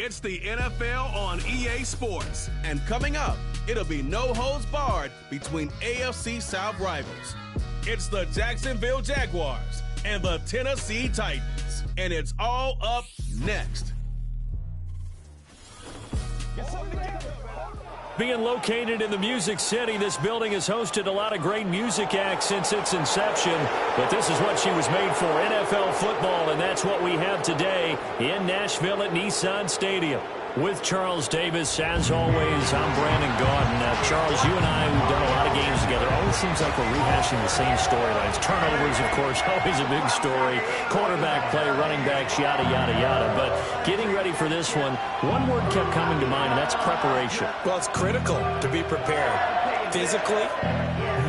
It's the NFL on EA Sports. And coming up, it'll be no holds barred between AFC South rivals. It's the Jacksonville Jaguars and the Tennessee Titans. And it's all up next. Being located in the Music City, this building has hosted a lot of great music acts since its inception. But this is what she was made for, NFL football, and that's what we have today in Nashville at Nissan Stadium. With Charles Davis, as always, I'm Brandon Gaudin. Charles, you and I, we've done a lot of games together. Always seems like we're rehashing the same storylines. Turnovers, of course, always a big story. Quarterback play, running backs, yada, yada, yada. But getting ready for this one word kept coming to mind, and that's preparation. Well, it's critical to be prepared. Physically,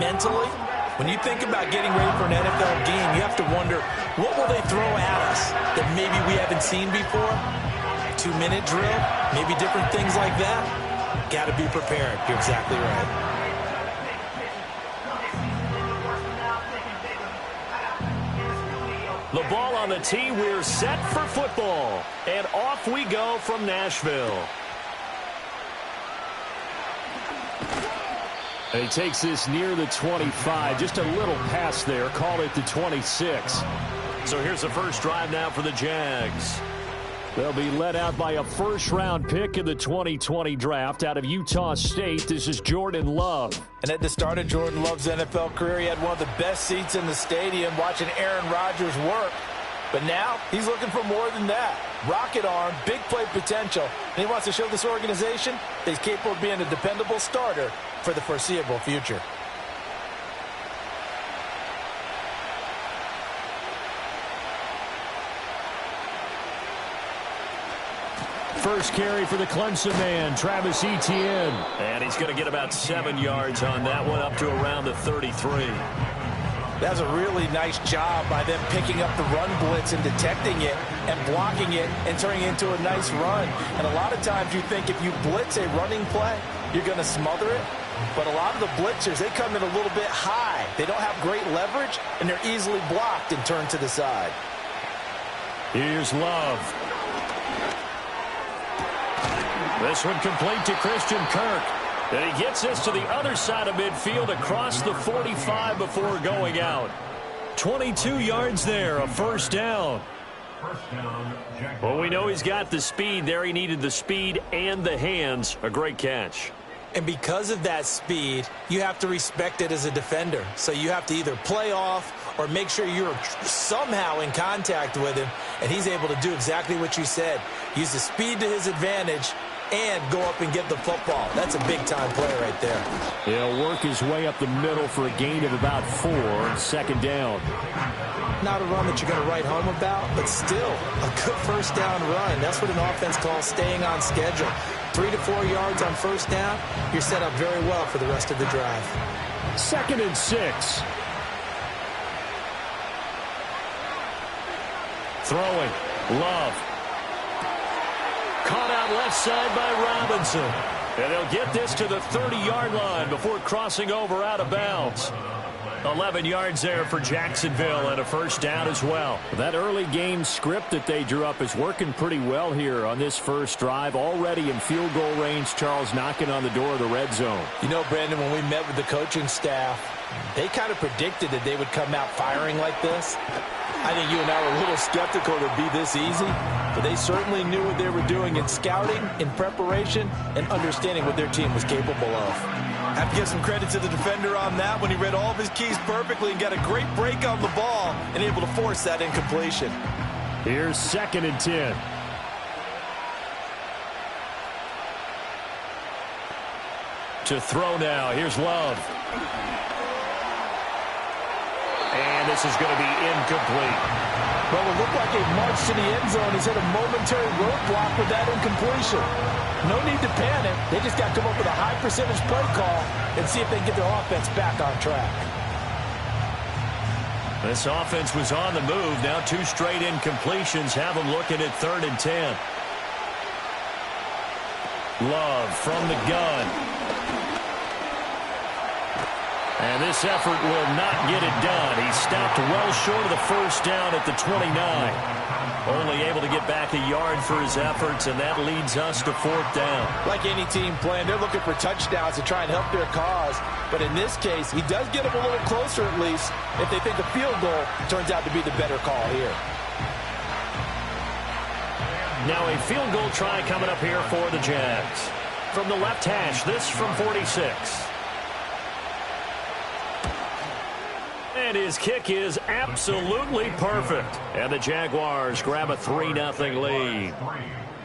mentally. When you think about getting ready for an NFL game, you have to wonder, what will they throw at us that maybe we haven't seen before? 2-minute drill, maybe different things like that. Got to be prepared. You're exactly right. The ball on the tee, we're set for football. And off we go from Nashville. And he takes this near the 25. Just a little pass there. Call it the 26. So here's the first drive now for the Jags. They'll be led out by a first-round pick in the 2020 draft out of Utah State. This is Jordan Love. And at the start of Jordan Love's NFL career, he had one of the best seats in the stadium watching Aaron Rodgers work. But now he's looking for more than that. Rocket arm, big play potential, and he wants to show this organization that he's capable of being a dependable starter for the foreseeable future. First carry for the Clemson man, Travis Etienne. And he's going to get about 7 yards on that one, up to around the 33. That's a really nice job by them picking up the run blitz and detecting it and blocking it and turning it into a nice run. And a lot of times you think if you blitz a running play, you're going to smother it. But a lot of the blitzers, they come in a little bit high. They don't have great leverage, and they're easily blocked and turned to the side. Here's Love. This one complete to Christian Kirk. And he gets this to the other side of midfield across the 45 before going out. 22 yards there, a first down. Well, we know he's got the speed there. He needed the speed and the hands. A great catch. And because of that speed, you have to respect it as a defender. So you have to either play off or make sure you're somehow in contact with him. And he's able to do exactly what you said. Use the speed to his advantage and go up and get the football. That's a big-time play right there. He'll work his way up the middle for a gain of about 4, second down. Not a run that you're going to write home about, but still a good first down run. That's what an offense calls staying on schedule. 3 to 4 yards on first down, you're set up very well for the rest of the drive. 2nd and 6. Throwing. Love. Caught out left side by Robinson. And they'll get this to the 30-yard line before crossing over out of bounds. 11 yards there for Jacksonville and a first down as well. That early game script that they drew up is working pretty well here on this first drive. Already in field goal range, Charles knocking on the door of the red zone. You know, Brandon, when we met with the coaching staff, they kind of predicted that they would come out firing like this. I think you and I were a little skeptical it would be this easy, but they certainly knew what they were doing in scouting, in preparation, and understanding what their team was capable of. I have to give some credit to the defender on that when he read all of his keys perfectly and got a great break on the ball and able to force that incompletion. Here's 2nd and 10. To throw now. Here's Love. And this is going to be incomplete. Well, it looked like they've marched to the end zone. He's hit a momentary roadblock with that incompletion. No need to panic. They just got to come up with a high percentage play call and see if they can get their offense back on track. This offense was on the move. Now 2 straight incompletions have them looking at 3rd and 10. Love from the gun. And this effort will not get it done. He stopped well short of the first down at the 29. Only able to get back a yard for his efforts, and that leads us to 4th down. Like any team playing, they're looking for touchdowns to try and help their cause. But in this case, he does get them a little closer at least if they think a field goal turns out to be the better call here. Now a field goal try coming up here for the Jags. From the left hash, this from 46. And his kick is absolutely perfect. And the Jaguars grab a 3-0 lead.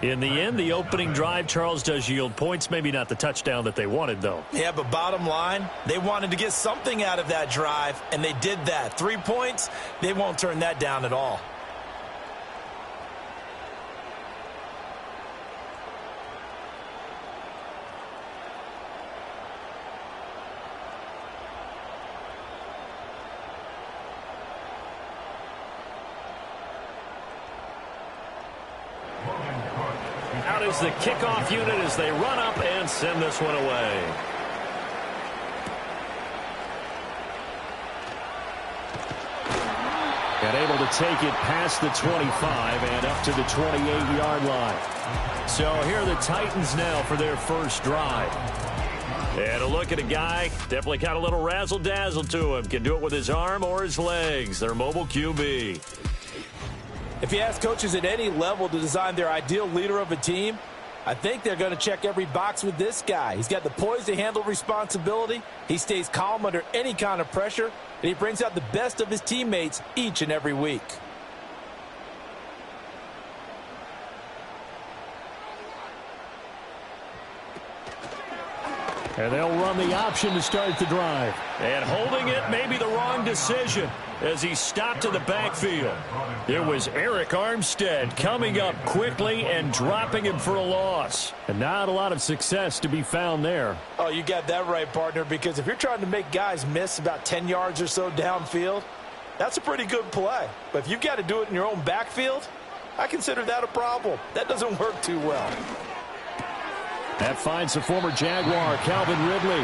In the end, the opening drive, Charles, does yield points. Maybe not the touchdown that they wanted, though. Yeah, but bottom line, they wanted to get something out of that drive, and they did that. 3 points, they won't turn that down at all. Out is the kickoff unit as they run up and send this one away. And able to take it past the 25 and up to the 28-yard line. So here are the Titans now for their first drive. And a look at a guy, definitely got a little razzle-dazzle to him. Can do it with his arm or his legs. Their mobile QB. If you ask coaches at any level to design their ideal leader of a team, I think they're going to check every box with this guy. He's got the poise to handle responsibility. He stays calm under any kind of pressure, and he brings out the best of his teammates each and every week. And they'll run the option to start the drive. And holding it may be the wrong decision as he stopped in the backfield. It was Eric Armstead coming up quickly and dropping him for a loss. And not a lot of success to be found there. Oh, you got that right, partner, because if you're trying to make guys miss about 10 yards or so downfield, that's a pretty good play. But if you've got to do it in your own backfield, I consider that a problem. That doesn't work too well. That finds the former Jaguar, Calvin Ridley.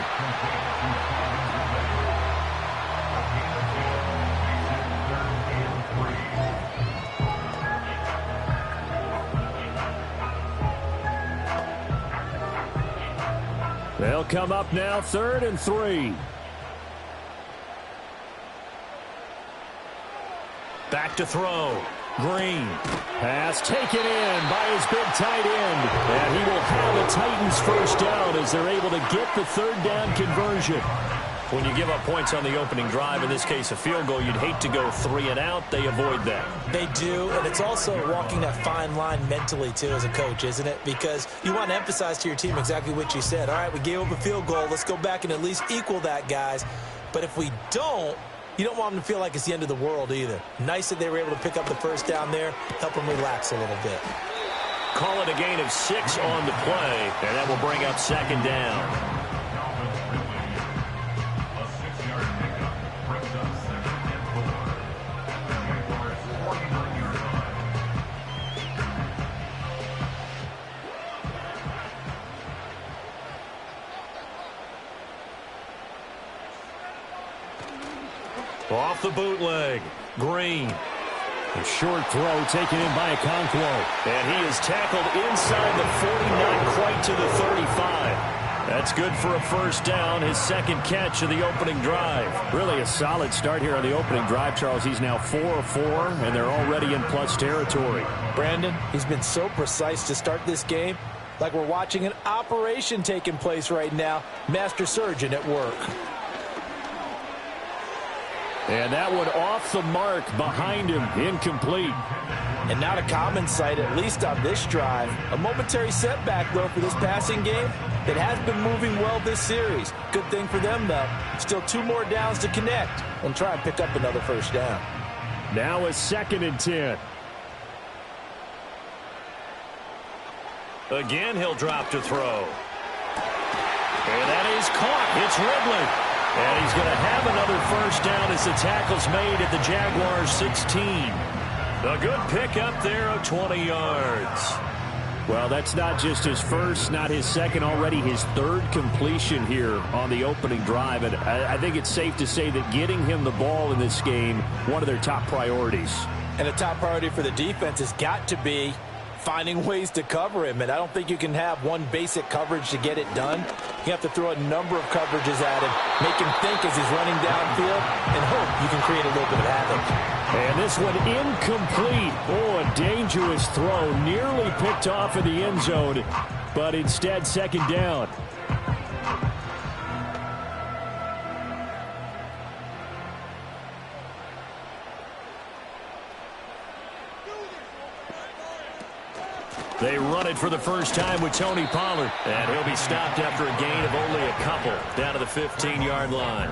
They'll come up now, 3rd and 3. Back to throw. Green. Pass taken in by his big tight end. And he will have the Titans first down as they're able to get the 3rd down conversion. When you give up points on the opening drive, in this case a field goal, you'd hate to go 3 and out. They avoid that. They do, and it's also walking that fine line mentally, too, as a coach, isn't it? Because you want to emphasize to your team exactly what you said. All right, we gave up a field goal. Let's go back and at least equal that, guys. But if we don't, you don't want them to feel like it's the end of the world either. Nice that they were able to pick up the first down there, help them relax a little bit. Call it a gain of 6 on the play, and that will bring up 2nd down. Off the bootleg, Green. A short throw taken in by Okonkwo. And he is tackled inside the 40, not quite to the 35. That's good for a first down, his 2nd catch of the opening drive. Really a solid start here on the opening drive, Charles. He's now 4 of 4, and they're already in plus territory. Brandon, he's been so precise to start this game, like we're watching an operation taking place right now. Master surgeon at work. And that one off the mark behind him, incomplete. And not a common sight, at least on this drive. A momentary setback, though, for this passing game that has been moving well this series. Good thing for them, though. Still 2 more downs to connect and try and pick up another first down. Now a 2nd and 10. Again, he'll drop to throw. And that is caught. It's Ridley. And he's going to have another first down as the tackle's made at the Jaguars' 16. A good pickup there of 20 yards. Well, that's not just his first, not his second, already his 3rd completion here on the opening drive. And I think it's safe to say that getting him the ball in this game, one of their top priorities. And the top priority for the defense has got to be finding ways to cover him. And I don't think you can have one basic coverage to get it done. You have to throw a number of coverages at him, make him think as he's running downfield, and hope you can create a little bit of havoc. And this one incomplete. Oh, a dangerous throw. Nearly picked off in the end zone, but instead second down. They run it for the first time with Tony Pollard. And he'll be stopped after a gain of only a couple down to the 15-yard line.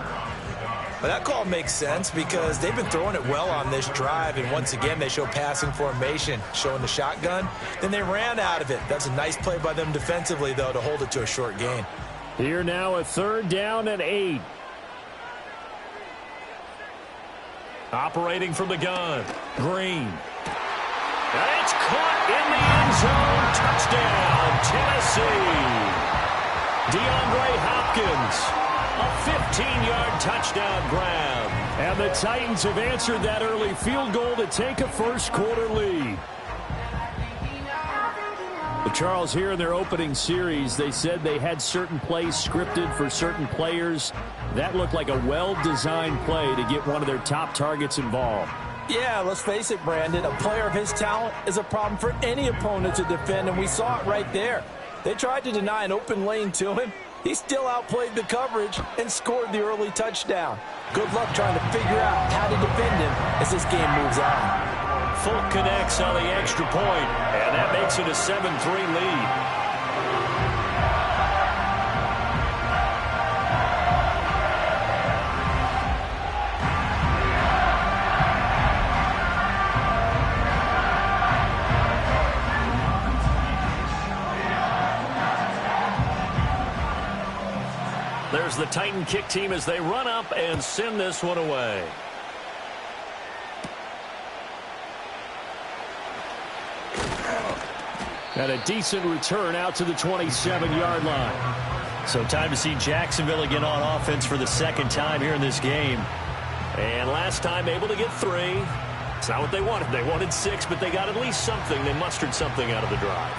Well, that call makes sense because they've been throwing it well on this drive. And once again, they show passing formation, showing the shotgun. Then they ran out of it. That's a nice play by them defensively, though, to hold it to a short gain. Here now a 3rd down and 8. Operating from the gun, Green. And it's caught in the end zone. Touchdown, Tennessee. DeAndre Hopkins, a 15-yard touchdown grab. And the Titans have answered that early field goal to take a first-quarter lead. But Charles, here in their opening series, they said they had certain plays scripted for certain players. That looked like a well-designed play to get one of their top targets involved. Yeah, let's face it, Brandon. A player of his talent is a problem for any opponent to defend, and we saw it right there. They tried to deny an open lane to him. He still outplayed the coverage and scored the early touchdown. Good luck trying to figure out how to defend him as this game moves on. Fulk connects on the extra point, and that makes it a 7-3 lead. There's the Titan kick team as they run up and send this one away. And a decent return out to the 27-yard line. So time to see Jacksonville again on offense for the second time here in this game. And last time able to get 3. It's not what they wanted. They wanted 6, but they got at least something. They mustered something out of the drive.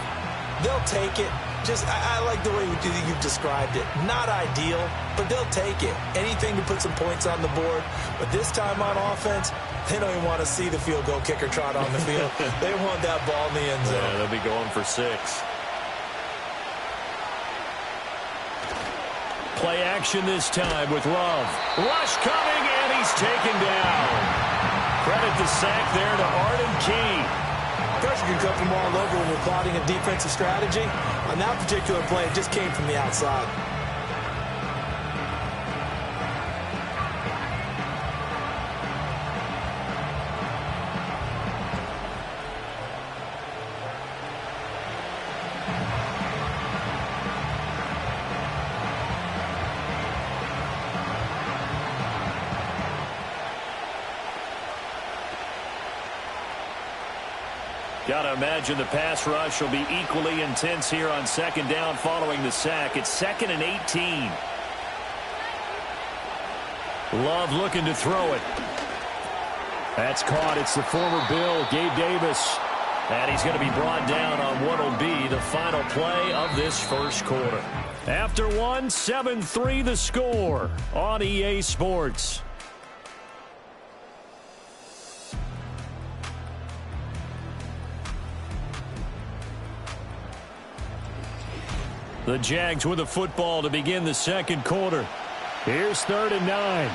They'll take it. I like the way you've described it. Not ideal, but they'll take it. Anything to put some points on the board. But this time on offense, they don't even want to see the field goal kicker trot on the field. They want that ball in the end zone. Yeah, they'll be going for 6. Play action this time with Love. Rush coming, and he's taken down. Credit the sack there to Arden Key. Pressure can come from all over when you're plotting a defensive strategy. On that particular play, it just came from the outside. Got to imagine the pass rush will be equally intense here on second down following the sack. It's 2nd and 18. Love looking to throw it. That's caught. It's the former Bill, Gabe Davis. And he's going to be brought down on what will be the final play of this first quarter. After 7-3 the score on EA Sports. The Jags with the football to begin the second quarter. Here's 3rd and 9.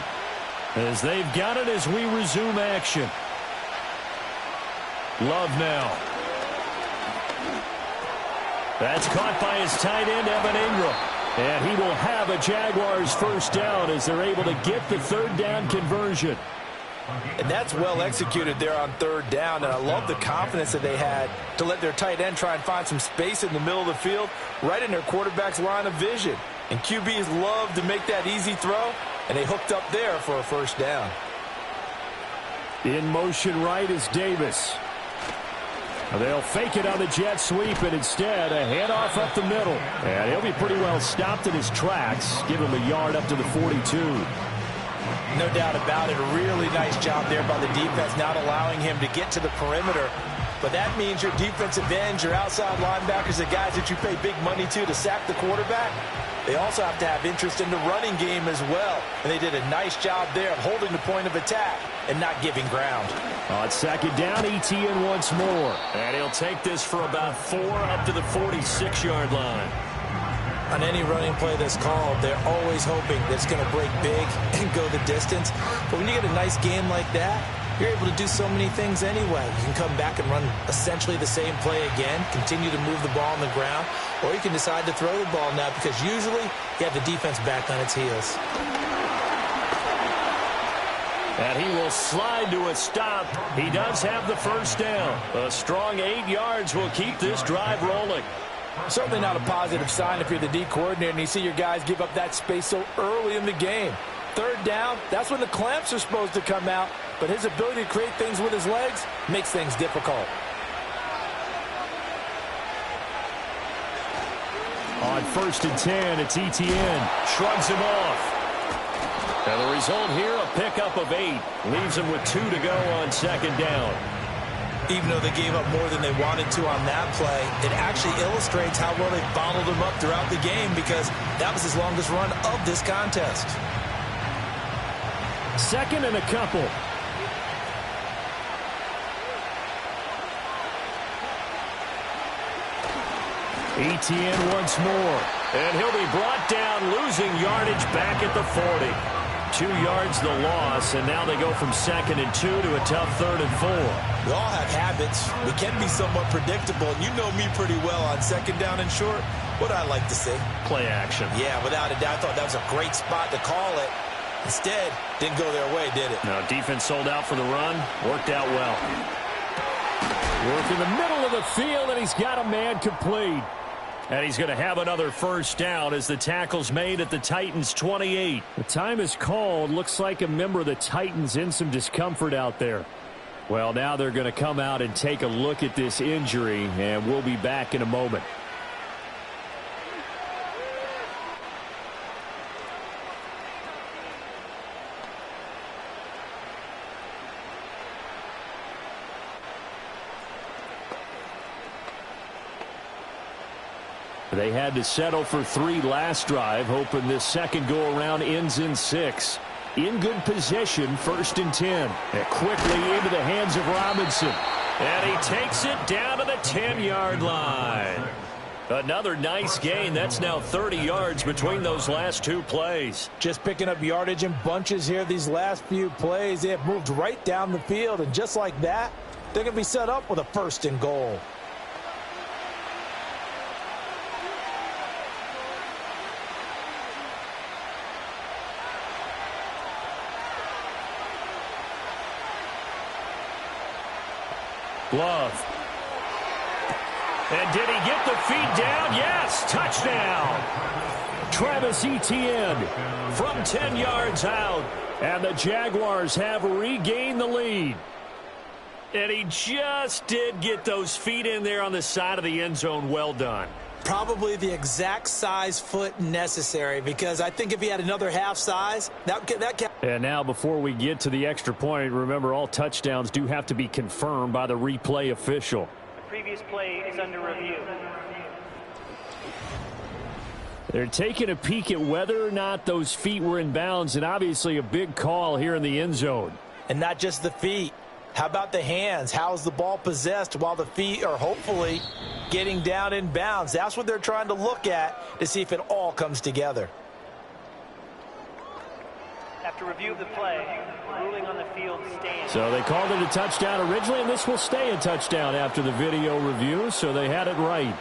As they've got it as we resume action. Love now. That's caught by his tight end, Evan Ingram. And he will have a Jaguars first down as they're able to get the 3rd down conversion. And that's well executed there on 3rd down. And I love the confidence that they had to let their tight end try and find some space in the middle of the field, right in their quarterback's line of vision. And QBs love to make that easy throw, and they hooked up there for a first down. In motion right is Davis. They'll fake it on the jet sweep, and instead a handoff up the middle. And he'll be pretty well stopped in his tracks. Give him a yard up to the 42. No doubt about it. A really nice job there by the defense, not allowing him to get to the perimeter. But that means your defensive ends, your outside linebackers, the guys that you pay big money to sack the quarterback, they also have to have interest in the running game as well. And they did a nice job there of holding the point of attack and not giving ground. On second down, Etienne once more. And he'll take this for about 4 up to the 46-yard line. On any running play that's called, they're always hoping that it's going to break big and go the distance. But when you get a nice game like that, you're able to do so many things anyway. You can come back and run essentially the same play again, continue to move the ball on the ground, or you can decide to throw the ball now because usually you have the defense back on its heels. And he will slide to a stop. He does have the first down. A strong 8 yards will keep this drive rolling. Certainly not a positive sign if you're the D coordinator and you see your guys give up that space so early in the game. Third down, that's when the clamps are supposed to come out, but his ability to create things with his legs makes things difficult. On 1st and 10, it's Etienne. Shrugs him off. And the result here, a pickup of 8. Leaves him with 2 to go on second down. Even though they gave up more than they wanted to on that play, it actually illustrates how well they bottled him up throughout the game because that was his longest run of this contest. Second and a couple. Etienne once more. And he'll be brought down, losing yardage back at the 40. 2 yards the loss, and now they go from 2nd and 2 to a tough 3rd and 4. We all have habits. We can be somewhat predictable, and you know me pretty well on 2nd down and short. What I like to see? Play action. Yeah, without a doubt, I thought that was a great spot to call it. Instead, didn't go their way, did it? No, defense sold out for the run. Worked out well. Work in the middle of the field, and he's got a man complete. And he's going to have another first down as the tackle's made at the Titans' 28. The time is called. Looks like a member of the Titans in some discomfort out there. Well, now they're going to come out and take a look at this injury, and we'll be back in a moment. They had to settle for 3 last drive, hoping this second go-around ends in 6. In good position, 1st and 10. And quickly into the hands of Robinson. And he takes it down to the 10-yard line. Another nice gain. That's now 30 yards between those last 2 plays. Just picking up yardage in bunches here these last few plays. They have moved right down the field, and just like that, they're going to be set up with a 1st and goal. Love. And did he get the feet down? Yes, touchdown. Travis Etienne from 10 yards out. And the Jaguars have regained the lead. And he just did get those feet in there on the side of the end zone. Well done. Probably the exact size foot necessary, because I think if he had another half size, that And now before we get to the extra point, remember all touchdowns do have to be confirmed by the replay official. The previous play is under review. They're taking a peek at whether or not those feet were in bounds, and obviously a big call here in the end zone. And not just the feet. How about the hands? How's the ball possessed while the feet are hopefully getting down in bounds? That's what they're trying to look at to see if it all comes together. After review of the play, the ruling on the field stands. So they called it a touchdown originally, and this will stay a touchdown after the video review, so they had it right.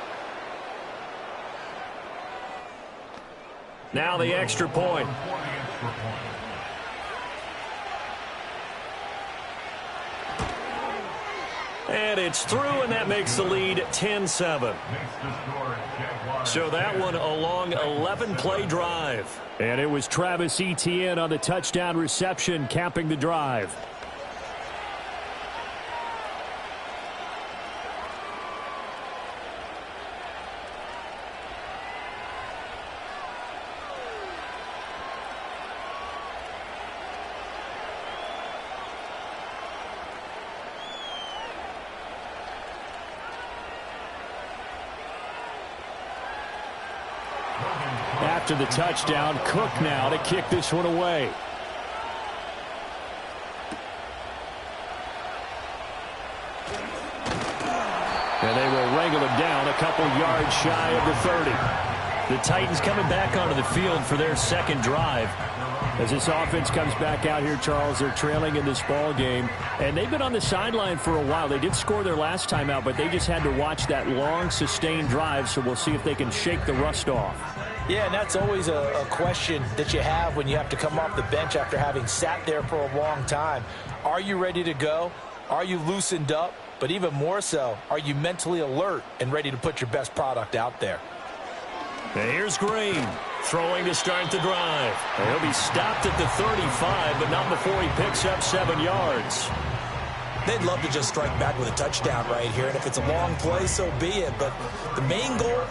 Now the extra point. And it's through, and that makes the lead 10-7. So that one a long 11-play drive. And it was Travis Etienne on the touchdown reception, capping the drive. After the touchdown, Cook now to kick this one away. And they will wrangle him down a couple yards shy of the 30. The Titans coming back onto the field for their second drive. As this offense comes back out here, Charles, they're trailing in this ball game. And they've been on the sideline for a while. They did score their last time out, but they just had to watch that long, sustained drive. So we'll see if they can shake the rust off. Yeah, and that's always a question that you have when you have to come off the bench after having sat there for a long time. Are you ready to go? Are you loosened up? But even more so, are you mentally alert and ready to put your best product out there? And here's Green throwing to start the drive. And he'll be stopped at the 35, but not before he picks up 7 yards. They'd love to just strike back with a touchdown right here, and if it's a long play, so be it. But the main goal,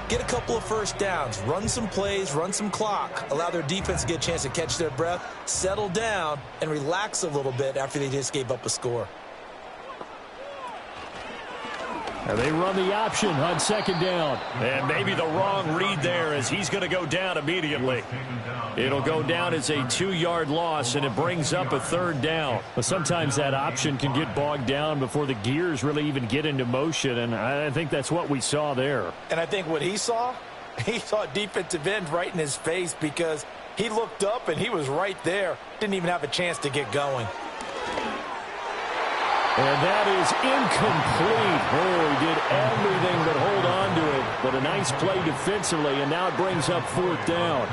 get a couple of first downs, run some plays, run some clock, allow their defense to get a chance to catch their breath, settle down, and relax a little bit after they just gave up a score. And they run the option on second down. And maybe the wrong read there as he's going to go down immediately. It'll go down as a 2-yard loss, and it brings up a third down. But sometimes that option can get bogged down before the gears really even get into motion, and I think that's what we saw there. And I think what he saw defensive end right in his face because he looked up and he was right there. Didn't even have a chance to get going. And that is incomplete. Oh, he did everything but hold on to it. But a nice play defensively, and now it brings up fourth down.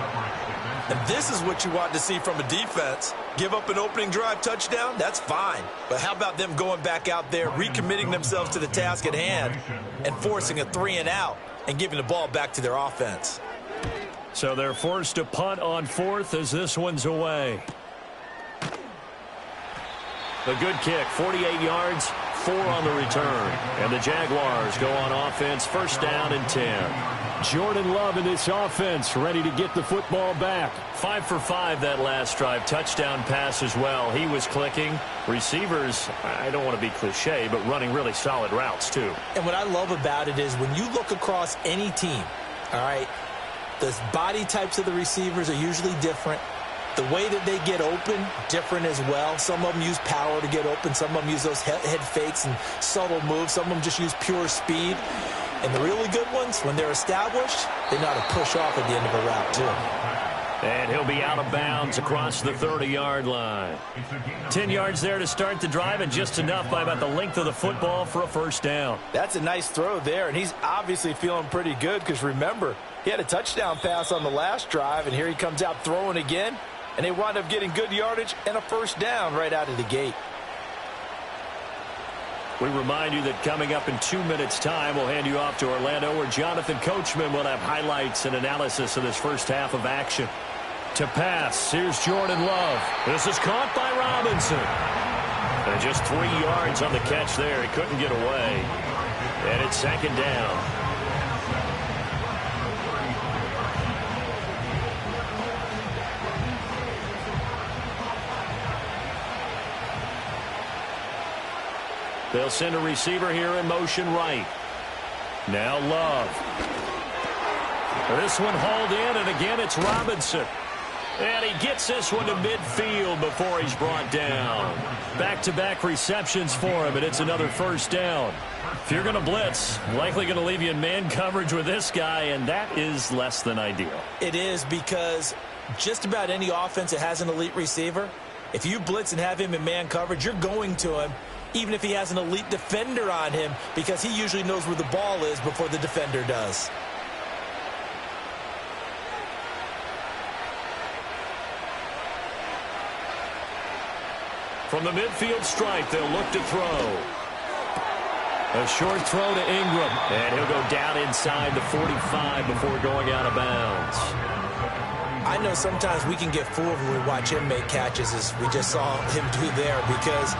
And this is what you want to see from a defense. Give up an opening drive touchdown, that's fine. But how about them going back out there, recommitting themselves to the task at hand, and forcing a 3-and-out and giving the ball back to their offense? So they're forced to punt on fourth as this one's away. A good kick, 48 yards, 4 on the return. And the Jaguars go on offense, first down and 10. Jordan Love in this offense, ready to get the football back. 5 for 5 that last drive. Touchdown pass as well. He was clicking. Receivers, I don't want to be cliche, but running really solid routes too. And what I love about it is when you look across any team, all right, the body types of the receivers are usually different. The way that they get open, different as well. Some of them use power to get open. Some of them use those head fakes and subtle moves. Some of them just use pure speed. And the really good ones, when they're established, they know how to push off at the end of a route, too. And he'll be out of bounds across the 30-yard line. 10 yards there to start the drive, and just enough by about the length of the football for a first down. That's a nice throw there, and he's obviously feeling pretty good because, remember, he had a touchdown pass on the last drive, and here he comes out throwing again. And they wind up getting good yardage and a first down right out of the gate. We remind you that coming up in 2 minutes' time, we'll hand you off to Orlando, where Jonathan Coachman will have highlights and analysis of this first half of action. To pass, here's Jordan Love. This is caught by Robinson. And just 3 yards on the catch there. He couldn't get away. And it's second down. They'll send a receiver here in motion right. Now Love. This one hauled in, and again it's Robinson. And he gets this one to midfield before he's brought down. Back-to-back receptions for him, and it's another first down. If you're going to blitz, likely going to leave you in man coverage with this guy, and that is less than ideal. It is, because just about any offense that has an elite receiver, if you blitz and have him in man coverage, you're going to him, even if he has an elite defender on him, because he usually knows where the ball is before the defender does. From the midfield stripe, they'll look to throw. A short throw to Ingram, and he'll go down inside the 45 before going out of bounds. I know sometimes we can get fooled when we watch him make catches, as we just saw him do there, because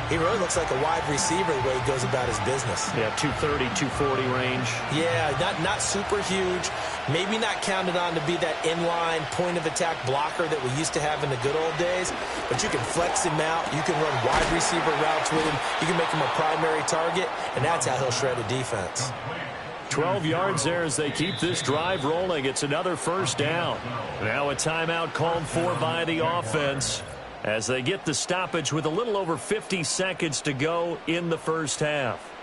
he really looks like a wide receiver the way he goes about his business. Yeah, 230, 240 range. Yeah, not super huge. Maybe not counted on to be that inline point-of-attack blocker that we used to have in the good old days. But you can flex him out. You can run wide receiver routes with him. You can make him a primary target, and that's how he'll shred a defense. 12 yards there as they keep this drive rolling. It's another first down. Now a timeout called for by the offense as they get the stoppage with a little over 50 seconds to go in the first half.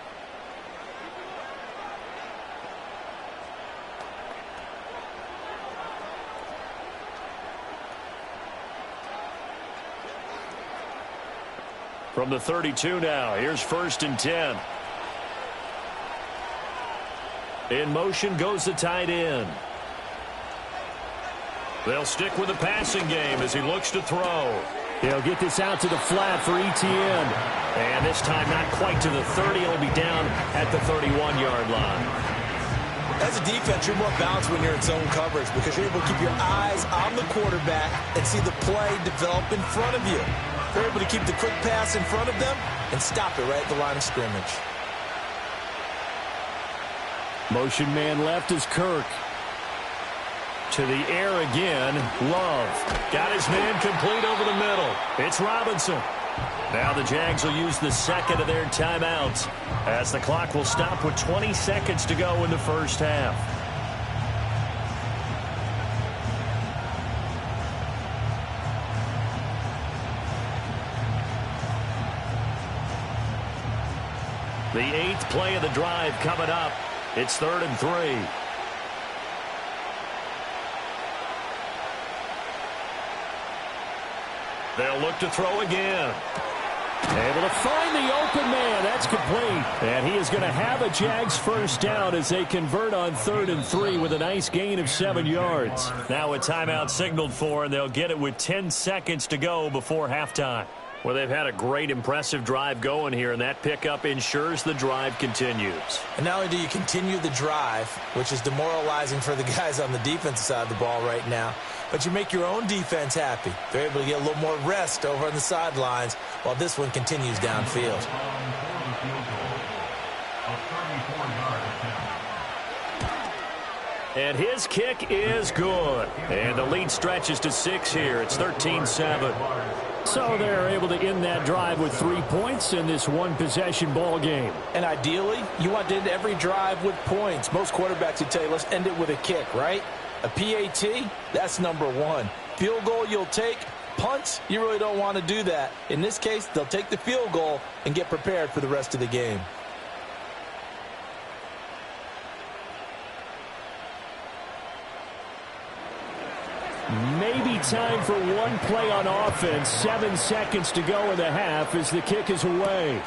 From the 32 now, here's 1st and 10. In motion goes the tight end. They'll stick with the passing game as he looks to throw. He'll get this out to the flat for Etienne. And this time not quite to the 30. He'll be down at the 31-yard line. As a defense, you're more balanced when you're in zone coverage because you're able to keep your eyes on the quarterback and see the play develop in front of you. They're able to keep the quick pass in front of them and stop it right at the line of scrimmage. Motion man left is Kirk. To the air again, Love. Got his man complete over the middle. It's Robinson. Now the Jags will use the second of their timeouts as the clock will stop with 20 seconds to go in the first half. The 8th play of the drive coming up. It's 3rd and 3. They'll look to throw again. Able to find the open man. That's complete. And he is going to have a Jags first down as they convert on 3rd and 3 with a nice gain of 7 yards. Now a timeout signaled for, and they'll get it with 10 seconds to go before halftime. Well, they've had a great, impressive drive going here, and that pickup ensures the drive continues. And not only do you continue the drive, which is demoralizing for the guys on the defensive side of the ball right now, but you make your own defense happy. They're able to get a little more rest over on the sidelines while this one continues downfield. And his kick is good. And the lead stretches to 6 here. It's 13-7. So they're able to end that drive with 3 points in this one-possession ball game. And ideally, you want to end every drive with points. Most quarterbacks would tell you, let's end it with a kick, right? A PAT, that's number 1. Field goal you'll take. Punts, you really don't want to do that. In this case, they'll take the field goal and get prepared for the rest of the game. Maybe time for one play on offense. 7 seconds to go in the half as the kick is away.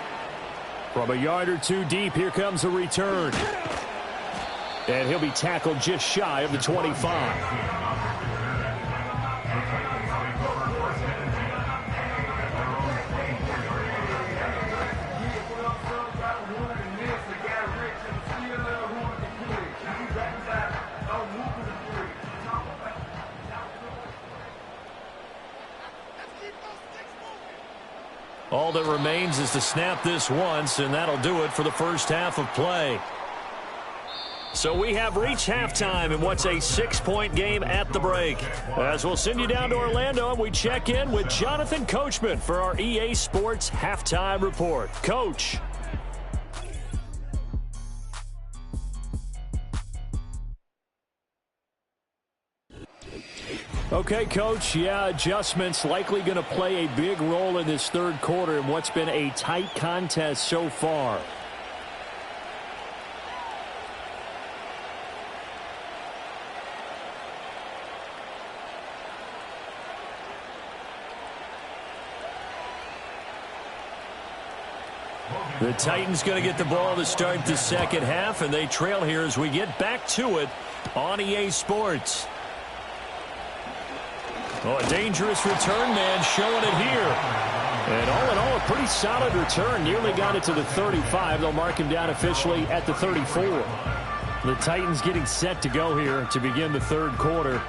From a yard or two deep, here comes a return. And he'll be tackled just shy of the 25. All that remains is to snap this once, and that'll do it for the first half of play. So we have reached halftime in what's a 6-point game at the break. As we'll send you down to Orlando, and we check in with Jonathan Coachman for our EA Sports Halftime Report. Coach. Okay, Coach, adjustments likely going to play a big role in this third quarter in what's been a tight contest so far. The Titans going to get the ball to start the second half, and they trail here as we get back to it on EA Sports. Oh, a dangerous return man showing it here. And all in all, a pretty solid return. Nearly got it to the 35. They'll mark him down officially at the 34. The Titans getting set to go here to begin the third quarter.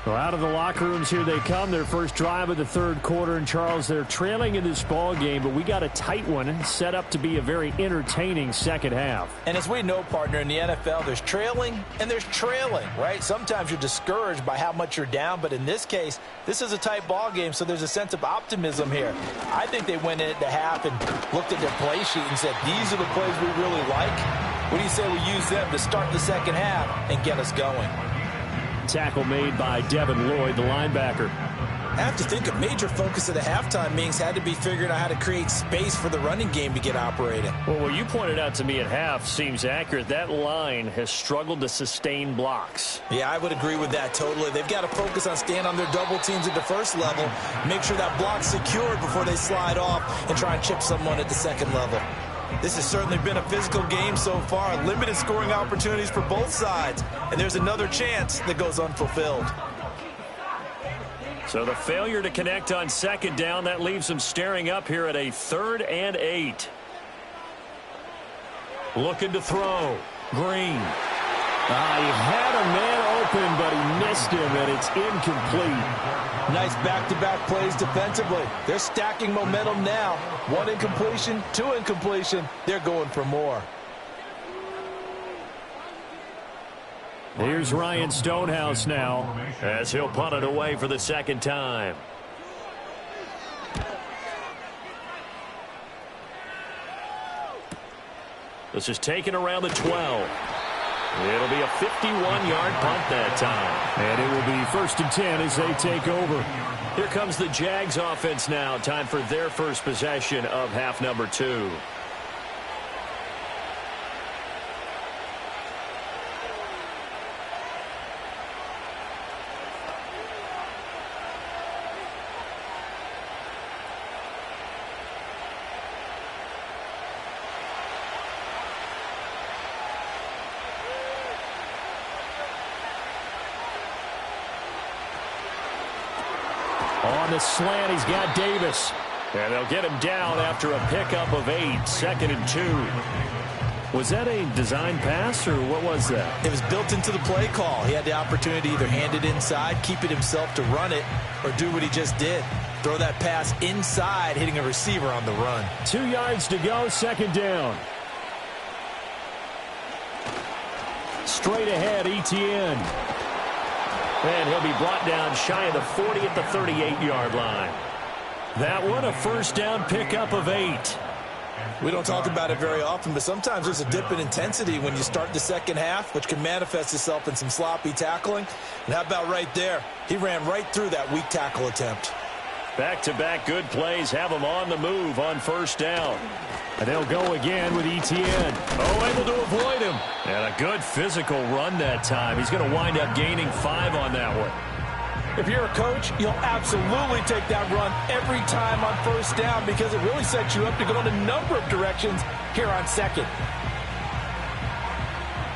Well, out of the locker rooms here they come. Their first drive of the third quarter. And, Charles, they're trailing in this ball game, but we got a tight one set up to be a very entertaining second half. And as we know, partner, in the NFL, there's trailing and there's trailing, right? Sometimes you're discouraged by how much you're down, but in this case, this is a tight ball game, so there's a sense of optimism here. I think they went in at the half and looked at their play sheet and said, these are the plays we really like. What do you say we use them to start the second half and get us going? Tackle made by Devin Lloyd, the linebacker. I have to think a major focus of the halftime meetings had to be figuring out how to create space for the running game to get operating. Well, what you pointed out to me at half seems accurate. That line has struggled to sustain blocks. Yeah, I would agree with that totally. They've got to focus on staying on their double teams at the first level, make sure that block's secured before they slide off and try and chip someone at the second level. This has certainly been a physical game so far. Limited scoring opportunities for both sides. And there's another chance that goes unfulfilled. So the failure to connect on second down, that leaves them staring up here at a 3rd and 8. Looking to throw. Green. He had a man open, but he missed him, and it's incomplete. Nice back-to-back plays defensively. They're stacking momentum now. 1 incompletion, 2 incompletion. They're going for more. Here's Ryan Stonehouse now, as he'll punt it away for the second time. This is taken around the 12. It'll be a 51-yard punt that time. And it will be 1st and 10 as they take over. Here comes the Jags offense now. Time for their first possession of half number 2. On the slant, he's got Davis. And they'll get him down after a pickup of 8, 2nd and 2. Was that a design pass, or what was that? It was built into the play call. He had the opportunity to either hand it inside, keep it himself to run it, or do what he just did. Throw that pass inside, hitting a receiver on the run. 2 yards to go, 2nd down. Straight ahead, Etienne. And he'll be brought down shy of the 40 at the 38-yard line. That one, a 1st down pickup of 8. We don't talk about it very often, but sometimes there's a dip in intensity when you start the second half, which can manifest itself in some sloppy tackling. And how about right there? He ran right through that weak tackle attempt. Back-to-back good plays have him on the move on 1st down. And they'll go again with Etienne. Able to avoid him. And a good physical run that time. He's going to wind up gaining 5 on that one. If you're a coach, you'll absolutely take that run every time on 1st down because it really sets you up to go in a number of directions here on 2nd.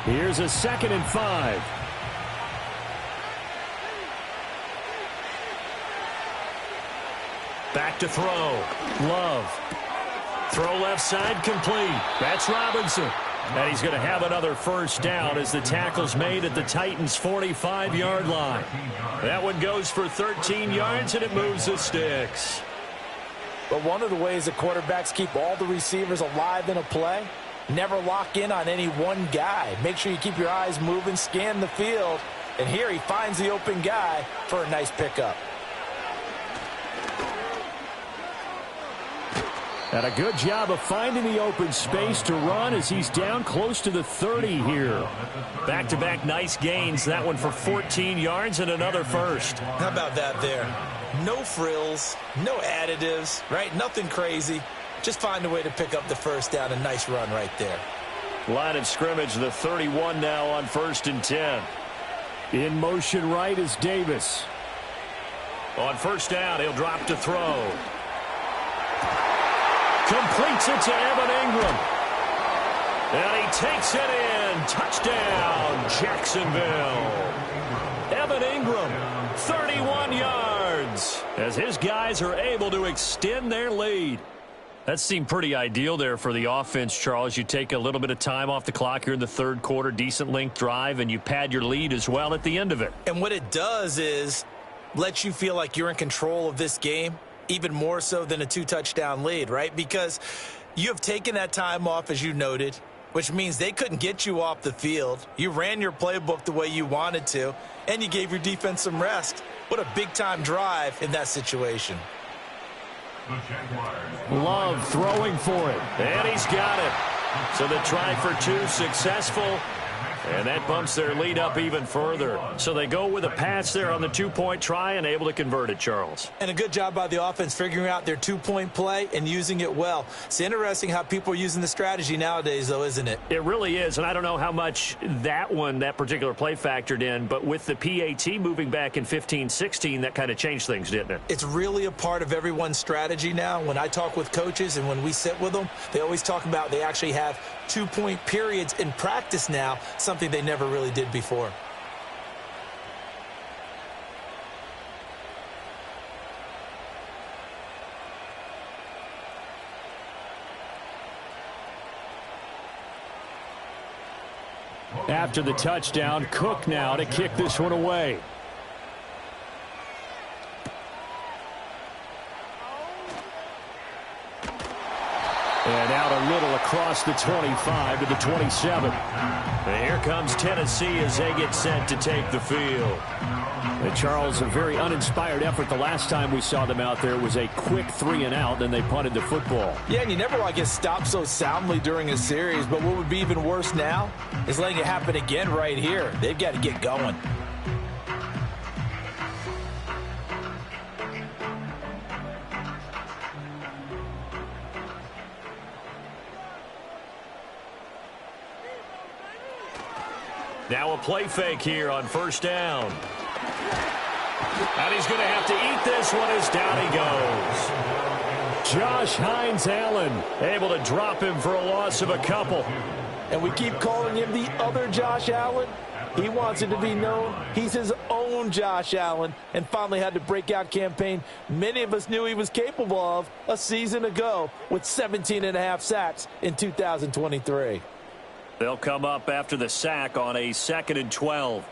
Here's a 2nd and 5. Back to throw. Love. Throw left side complete. That's Robinson. And he's going to have another 1st down as the tackle's made at the Titans' 45-yard line. That one goes for 13 yards, and it moves the sticks. But one of the ways that quarterbacks keep all the receivers alive in a play, never lock in on any one guy. Make sure you keep your eyes moving, scan the field. And here he finds the open guy for a nice pickup. And a good job of finding the open space to run as he's down close to the 30 here. Back-to-back nice gains. That one for 14 yards and another 1st. How about that there? No frills, no additives, right? Nothing crazy. Just find a way to pick up the 1st down. A nice run right there. Line of scrimmage, the 31 now on 1st and 10. In motion right is Davis. On 1st down, he'll drop to throw. Completes it to Evan Ingram. And he takes it in. Touchdown, Jacksonville. Evan Ingram, 31 yards. As his guys are able to extend their lead. That seemed pretty ideal there for the offense, Charles. You take a little bit of time off the clock here in the 3rd quarter, decent length drive, and you pad your lead as well at the end of it. And what it does is lets you feel like you're in control of this game. Even more so than a 2-touchdown lead, right? Because you have taken that time off, as you noted, which means they couldn't get you off the field. You ran your playbook the way you wanted to, and you gave your defense some rest. What a big-time drive in that situation. Love throwing for it, and he's got it. So the try for two successful. And that bumps their lead up even further. So they go with a pass there on the two-point try and able to convert it, Charles. And a good job by the offense figuring out their two-point play and using it well. It's interesting how people are using the strategy nowadays, though, isn't it? It really is, and I don't know how much that particular play factored in, but with the PAT moving back in 15-16, that kind of changed things, didn't it? It's really a part of everyone's strategy now. When I talk with coaches and when we sit with them, they always talk about they actually have two-point periods in practice now, something they never really did before. After the touchdown, Cook now to kick this one away. And out a little across the 25 to the 27. And here comes Tennessee as they get set to take the field. And Charles, a very uninspired effort the last time we saw them out there was a quick 3-and-out, then they punted the football. Yeah, and you never want to get stopped so soundly during a series, but what would be even worse now is letting it happen again right here. They've got to get going. Now a play fake here on first down. And he's going to have to eat this one as down he goes. Josh Hines-Allen able to drop him for a loss of a couple. And we keep calling him the other Josh Allen. He wants it to be known he's his own Josh Allen and finally had the breakout campaign many of us knew he was capable of a season ago with 17.5 sacks in 2023. They'll come up after the sack on a 2nd and 12.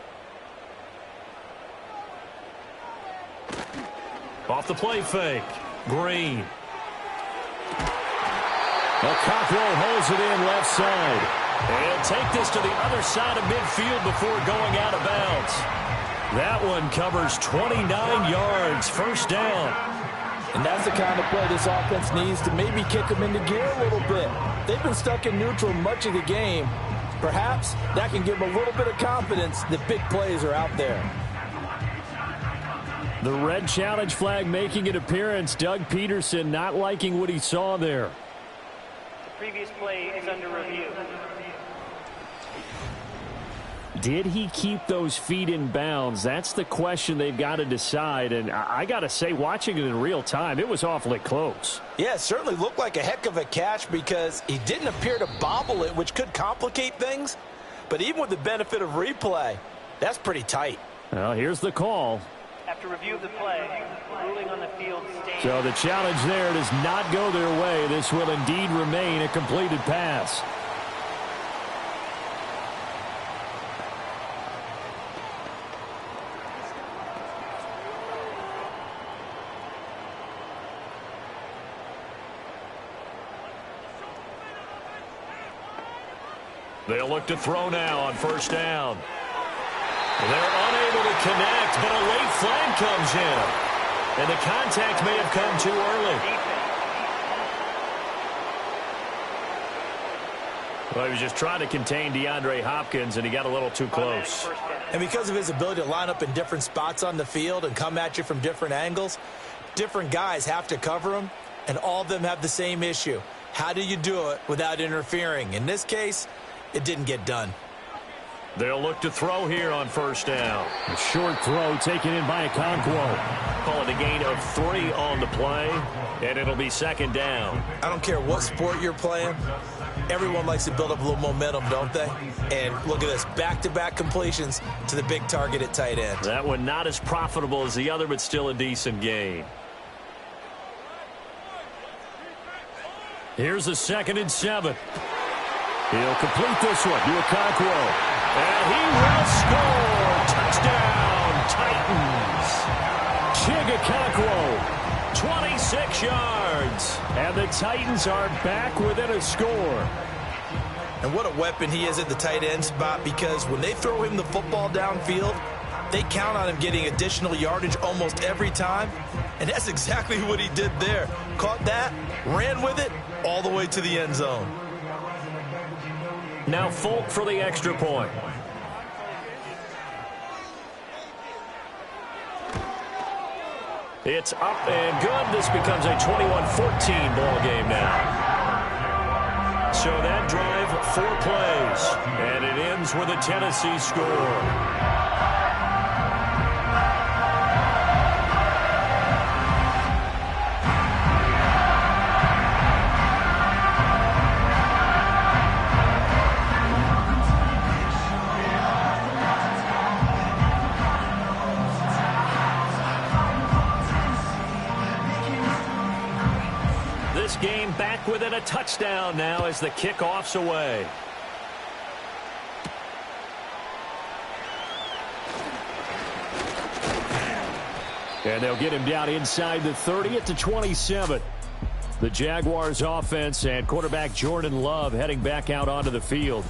Off the play fake. Green. Wk14 holds it in left side. And he'll take this to the other side of midfield before going out of bounds. That one covers 29 yards. First down. And that's the kind of play this offense needs to maybe kick them into gear a little bit. They've been stuck in neutral much of the game. Perhaps that can give them a little bit of confidence that big plays are out there. The red challenge flag making an appearance. Doug Peterson not liking what he saw there. The previous play is under review. Did he keep those feet in bounds? That's the question they've got to decide. And I got to say, watching it in real time, it was awfully close. Yeah, it certainly looked like a heck of a catch because he didn't appear to bobble it, which could complicate things. But even with the benefit of replay, that's pretty tight. Well, here's the call. After review of the play, ruling on the field stands. So the challenge there does not go their way. This will indeed remain a completed pass. They'll look to throw now on first down. They're unable to connect, but a late flag comes in. And the contact may have come too early. Well, he was just trying to contain DeAndre Hopkins, and he got a little too close. And because of his ability to line up in different spots on the field and come at you from different angles, different guys have to cover him, and all of them have the same issue. How do you do it without interfering? In this case, it didn't get done. They'll look to throw here on first down. A short throw taken in by Okonkwo. Call it a gain of 3 on the play, and it'll be second down. I don't care what sport you're playing. Everyone likes to build up a little momentum, don't they? And look at this, back-to-back completions to the big target at tight end. That one not as profitable as the other, but still a decent gain. Here's a 2nd and 7. He'll complete this one to Okonkwo. And he will score. Touchdown, Titans. Okonkwo, 26 yards. And the Titans are back within a score. And what a weapon he is at the tight end spot, because when they throw him the football downfield, they count on him getting additional yardage almost every time. And that's exactly what he did there. Caught that, ran with it, all the way to the end zone. Now Folk for the extra point. It's up and good. This becomes a 21-14 ball game now. So that drive, 4 plays, and it ends with a Tennessee score. Game back within a touchdown now as the kickoff's away. And they'll get him down inside the 30 at the 27. The Jaguars offense and quarterback Jordan Love heading back out onto the field.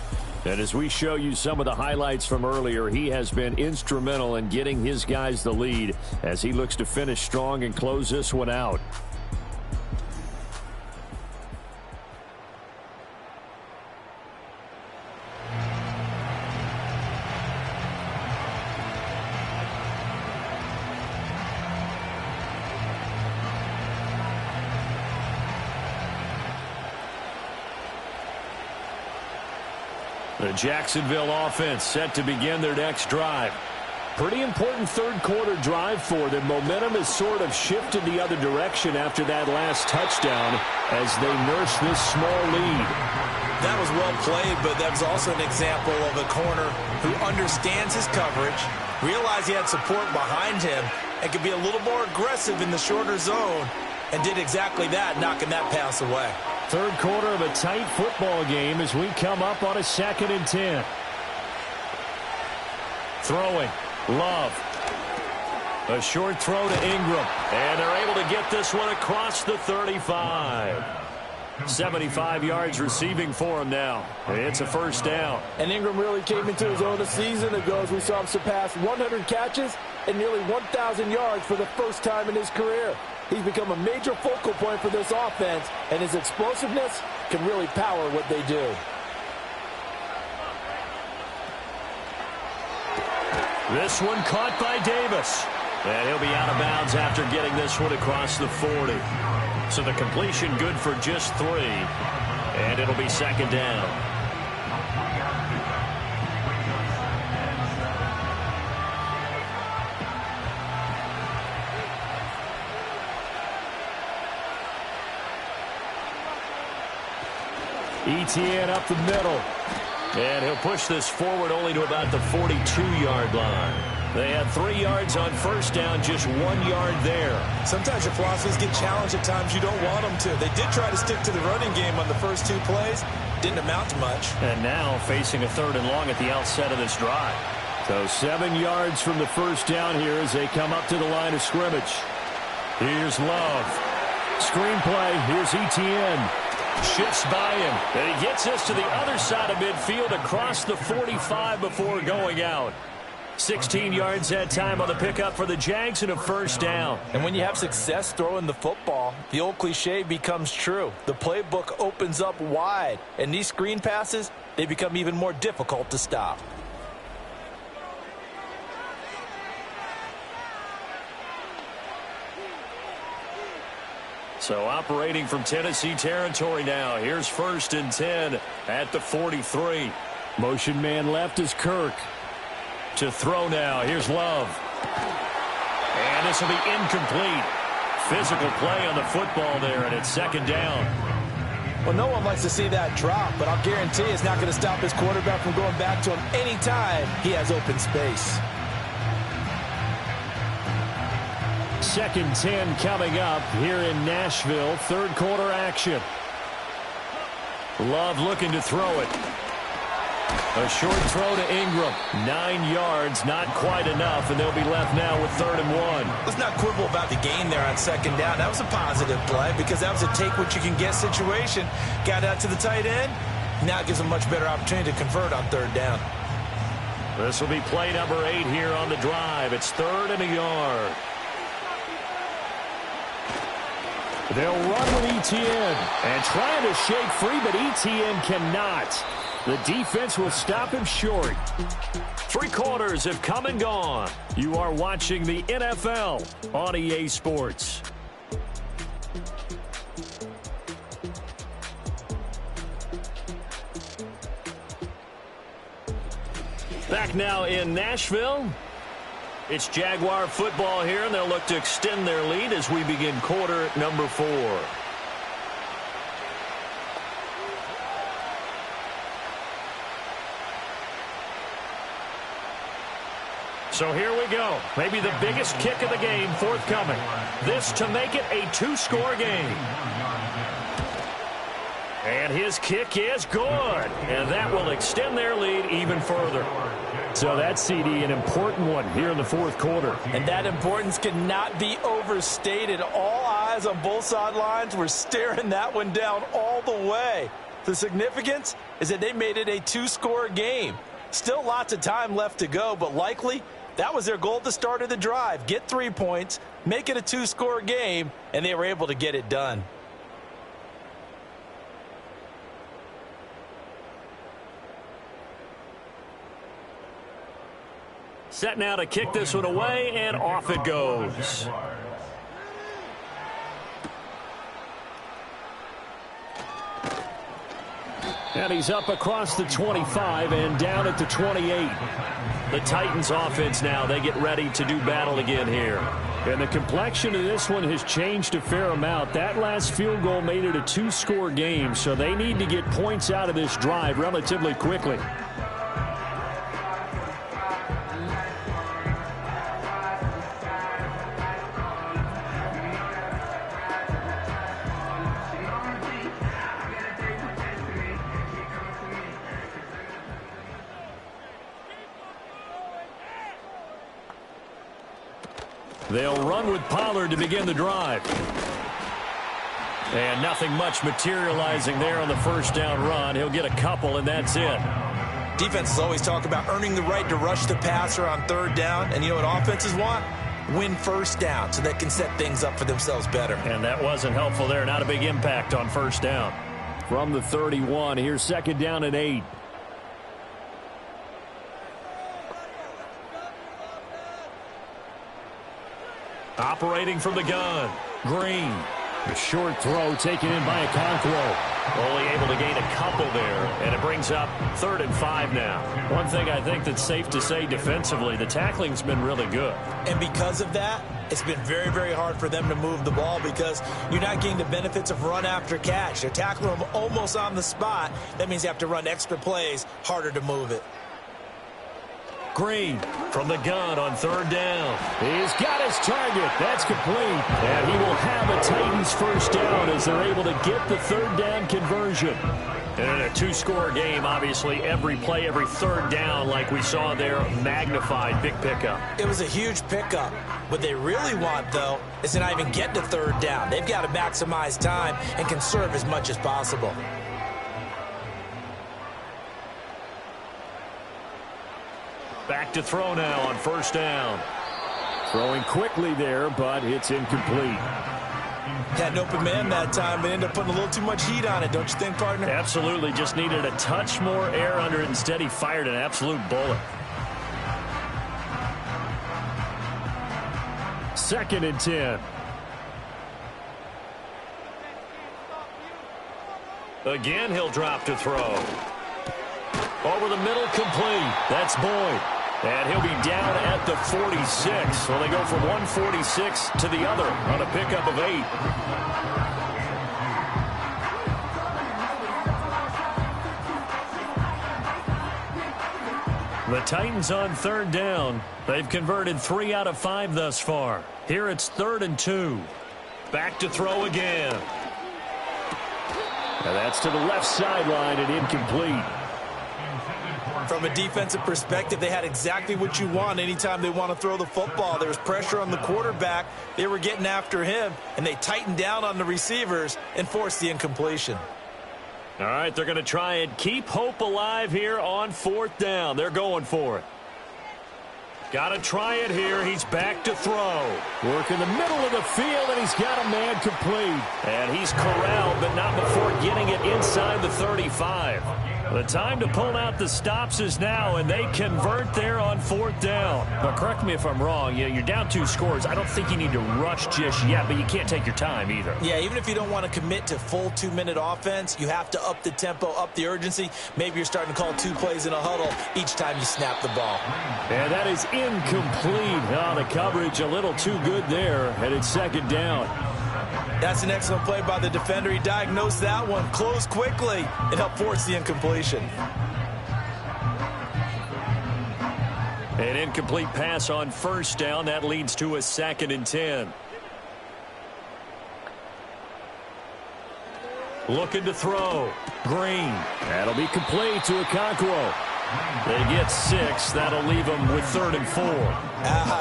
And as we show you some of the highlights from earlier, he has been instrumental in getting his guys the lead as he looks to finish strong and close this one out. The Jacksonville offense set to begin their next drive. Pretty important third quarter drive for them. Momentum has sort of shifted the other direction after that last touchdown as they nurse this small lead. That was well played, but that was also an example of a corner who understands his coverage, realized he had support behind him, and could be a little more aggressive in the shorter zone, and did exactly that, knocking that pass away. Third quarter of a tight football game as we come up on a 2nd and 10. Throwing. Love. A short throw to Ingram. And they're able to get this one across the 35. 75 yards receiving for him now. It's a first down. And Ingram really came into his own a season ago as we saw him surpass 100 catches and nearly 1,000 yards for the first time in his career. He's become a major focal point for this offense, and his explosiveness can really power what they do. This one caught by Davis. And he'll be out of bounds after getting this one across the 40. So the completion good for just 3. And it'll be 2nd down. Etienne up the middle. And he'll push this forward only to about the 42-yard line. They had 3 yards on first down, just 1 yard there. Sometimes your philosophies get challenged at times you don't want them to. They did try to stick to the running game on the first 2 plays. Didn't amount to much. And now facing a 3rd and long at the outset of this drive. So 7 yards from the first down here as they come up to the line of scrimmage. Here's Love. Screenplay. Here's Etienne. Shifts by him. And he gets this to the other side of midfield across the 45 before going out. 16 yards that time on the pickup for the Jags and a first down. And when you have success throwing the football, the old cliche becomes true. The playbook opens up wide. And these screen passes, they become even more difficult to stop. So operating from Tennessee territory now. Here's 1st and 10 at the 43. Motion man left is Kirk. To throw now. Here's Love. And this will be incomplete. Physical play on the football there, and it's 2nd down. Well, no one likes to see that drop, but I'll guarantee it's not going to stop his quarterback from going back to him anytime he has open space. 2nd 10 coming up here in Nashville. 3rd quarter action. Love looking to throw it. A short throw to Ingram. 9 yards, not quite enough, and they'll be left now with 3rd and 1. Let's not quibble about the gain there on 2nd down. That was a positive play because that was a take-what-you-can-get situation. Got out to the tight end. Now it gives them a much better opportunity to convert on 3rd down. This will be play number 8 here on the drive. It's 3rd and a yard. They'll run with Etienne and trying to shake free, but Etienne cannot. The defense will stop him short. 3 quarters have come and gone. You are watching the NFL on EA Sports. Back now in Nashville. It's Jaguar football here, and they'll look to extend their lead as we begin quarter number 4. So here we go. Maybe the biggest kick of the game forthcoming. This to make it a 2-score game. And his kick is good. And that will extend their lead even further. So that's, CD, an important one here in the 4th quarter. And that importance cannot be overstated. All eyes on both sidelines were staring that one down all the way. The significance is that they made it a 2-score game. Still lots of time left to go, but likely that was their goal at the start of the drive. Get 3 points, make it a 2-score game, and they were able to get it done. Set now to kick this one away, and off it goes. And he's up across the 25 and down at the 28. The Titans offense now, they get ready to do battle again here. And the complexion of this one has changed a fair amount. That last field goal made it a 2-score game, so they need to get points out of this drive relatively quickly. They'll run with Pollard to begin the drive. And nothing much materializing there on the first down run. He'll get a couple, and that's it. Defenses always talk about earning the right to rush the passer on 3rd down. And you know what offenses want? Win first down so they can set things up for themselves better. And that wasn't helpful there. Not a big impact on first down. From the 31, here's 2nd down and 8. Operating from the gun, Green. A short throw taken in by Okonkwo. Only able to gain a couple there, and it brings up 3rd and 5 now. One thing I think that's safe to say defensively, the tackling's been really good. And because of that, it's been very, very hard for them to move the ball because you're not getting the benefits of run after catch. They're tackling them almost on the spot. That means you have to run extra plays, harder to move it. Green from the gun on 3rd down. He's got his target. That's complete. And he will have a Titans first down as they're able to get the 3rd down conversion. And in a 2-score game, obviously, every play, every 3rd down, like we saw there, magnified. Big pickup. It was a huge pickup. What they really want, though, is to not even get to 3rd down. They've got to maximize time and conserve as much as possible. Back to throw now on 1st down. Throwing quickly there, but it's incomplete. Had an open man that time, but ended up putting a little too much heat on it, don't you think, partner? Absolutely. Just needed a touch more air under it. Instead, he fired an absolute bullet. 2nd and 10. Again, he'll drop to throw. Over the middle, complete. That's Boyd. And he'll be down at the 46. So they go from 146 to the other on a pickup of 8. The Titans on 3rd down. They've converted 3 out of 5 thus far. Here it's 3rd and 2. Back to throw again. And that's to the left sideline and incomplete. From a defensive perspective, they had exactly what you want anytime they want to throw the football. There was pressure on the quarterback. They were getting after him, and they tightened down on the receivers and forced the incompletion. All right, they're going to try and keep hope alive here on 4th down. They're going for it. Got to try it here. He's back to throw. Work in the middle of the field, and he's got a man complete. And he's corralled, but not before getting it inside the 35. The time to pull out the stops is now, and they convert there on 4th down. But correct me if I'm wrong. You're down 2 scores. I don't think you need to rush just yet, but you can't take your time either. Yeah, even if you don't want to commit to full 2-minute offense, you have to up the tempo, up the urgency. Maybe you're starting to call 2 plays in a huddle each time you snap the ball. And that is incomplete. Oh, the coverage a little too good there, and it's 2nd down. That's an excellent play by the defender. He diagnosed that one, closed quickly, and helped force the incompletion. An incomplete pass on 1st down. That leads to a 2nd and 10. Looking to throw. Green. That'll be complete to Okonkwo. They get 6. That'll leave them with 3rd and 4.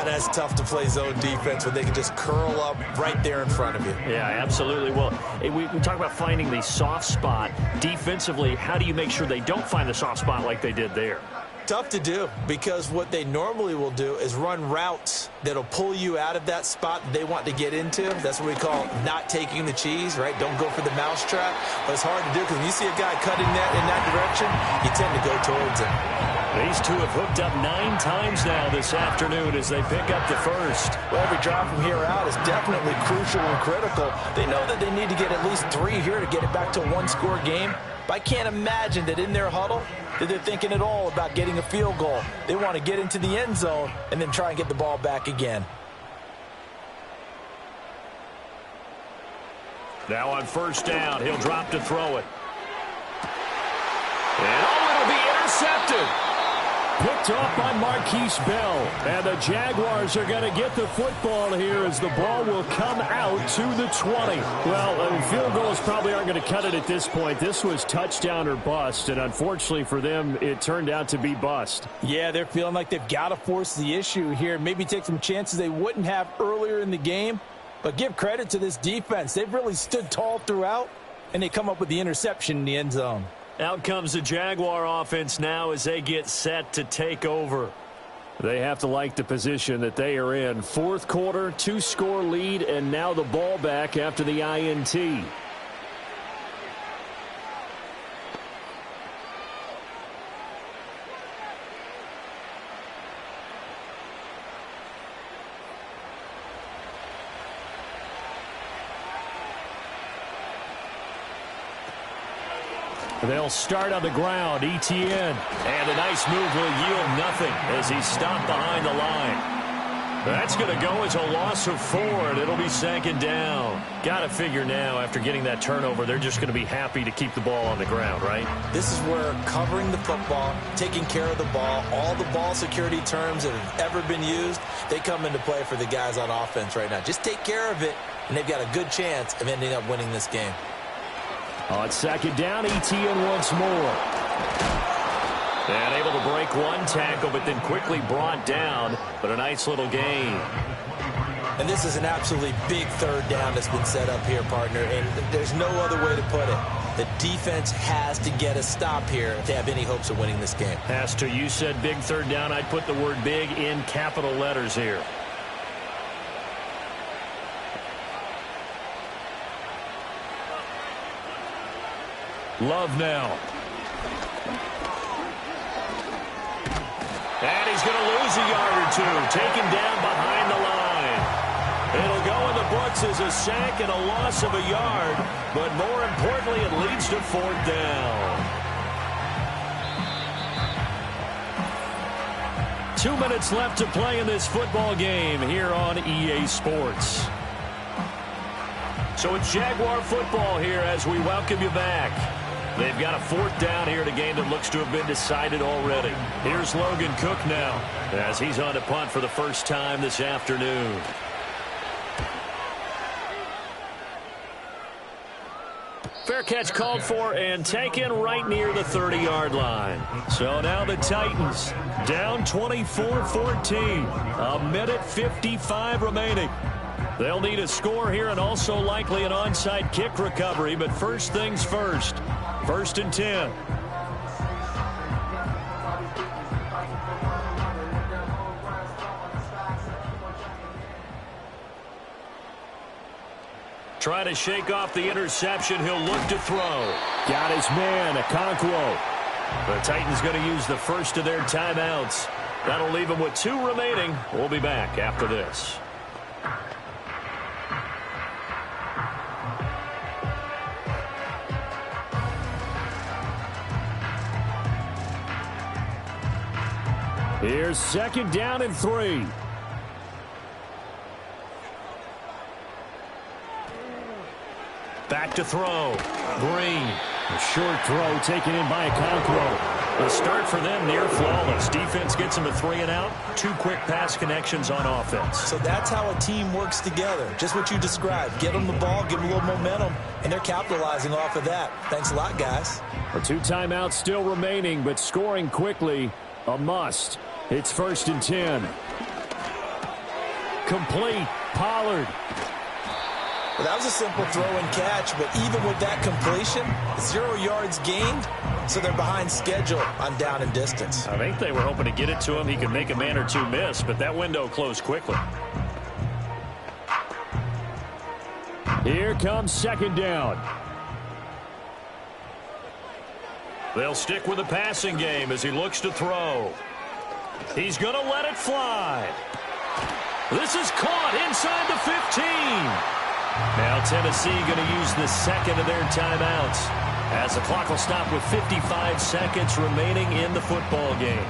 That's tough to play zone defense when they can just curl up right there in front of you. Yeah, absolutely. Well, we talk about finding the soft spot. Defensively, how do you make sure they don't find the soft spot like they did there? Tough to do, because what they normally will do is run routes that'll pull you out of that spot that they want to get into. That's what we call not taking the cheese, right? Don't go for the mousetrap. But it's hard to do because when you see a guy cutting that in that direction, you tend to go towards him. These two have hooked up 9 times now this afternoon as they pick up the 1st. Well, every drive from here out is definitely crucial and critical. They know that they need to get at least 3 here to get it back to a 1-score game. But I can't imagine that in their huddle that they're thinking at all about getting a field goal. They want to get into the end zone and then try and get the ball back again. Now on 1st down, he'll drop to throw it. And it'll be intercepted. Picked off by Marquise Bell. And the Jaguars are going to get the football here as the ball will come out to the 20. Well, field goals probably aren't going to cut it at this point. This was touchdown or bust, and unfortunately for them, it turned out to be bust. Yeah, they're feeling like they've got to force the issue here. Maybe take some chances they wouldn't have earlier in the game. But give credit to this defense. They've really stood tall throughout, and they come up with the interception in the end zone. Out comes the Jaguar offense now as they get set to take over. They have to like the position that they are in. 4th quarter, 2-score lead, and now the ball back after the INT. They'll start on the ground. Etienne. And a nice move will yield nothing as he's stopped behind the line. That's going to go as a loss of 4, and it'll be 2nd down. Got to figure now, after getting that turnover, they're just going to be happy to keep the ball on the ground, right? This is where covering the football, taking care of the ball, all the ball security terms that have ever been used, they come into play for the guys on offense right now. Just take care of it, and they've got a good chance of ending up winning this game. On 2nd down, Etienne once more. And able to break one tackle, but then quickly brought down. But a nice little gain. And this is an absolutely big 3rd down that's been set up here, partner. And there's no other way to put it. The defense has to get a stop here to have any hopes of winning this game. Has to. You said big 3rd down. I'd put the word big in capital letters here. Love now. And he's going to lose a yard or 2. Taken down behind the line. It'll go in the books as a sack and a loss of a yard. But more importantly, it leads to 4th down. 2 minutes left to play in this football game here on EA Sports. So it's Jaguar football here as we welcome you back. They've got a 4th down here in a game that looks to have been decided already. Here's Logan Cook now as he's on to punt for the first time this afternoon. Fair catch called for and taken right near the 30-yard line. So now the Titans down 24-14. 1:55 remaining. They'll need a score here and also likely an onside kick recovery. But first things first. 1st and 10. Trying to shake off the interception. He'll look to throw. Got his man, Okonkwo. The Titans going to use the first of their timeouts. That'll leave them with 2 remaining. We'll be back after this. Here's 2nd down and 3. Back to throw. Green. A short throw taken in by Okonkwo. The start for them near flawless. Defense gets them a 3-and-out. 2 quick pass connections on offense. So that's how a team works together. Just what you described. Get them the ball, give them a little momentum, and they're capitalizing off of that. Thanks a lot, guys. The 2 timeouts still remaining, but scoring quickly, a must. It's 1st and 10. Complete. Pollard. Well, that was a simple throw and catch, but even with that completion, 0 yards gained, so they're behind schedule on down and distance. I think they were hoping to get it to him. He could make a man or 2 miss, but that window closed quickly. Here comes 2nd down. They'll stick with the passing game as he looks to throw. He's going to let it fly. This is caught inside the 15. Now Tennessee going to use the 2nd of their timeouts as the clock will stop with 55 seconds remaining in the football game.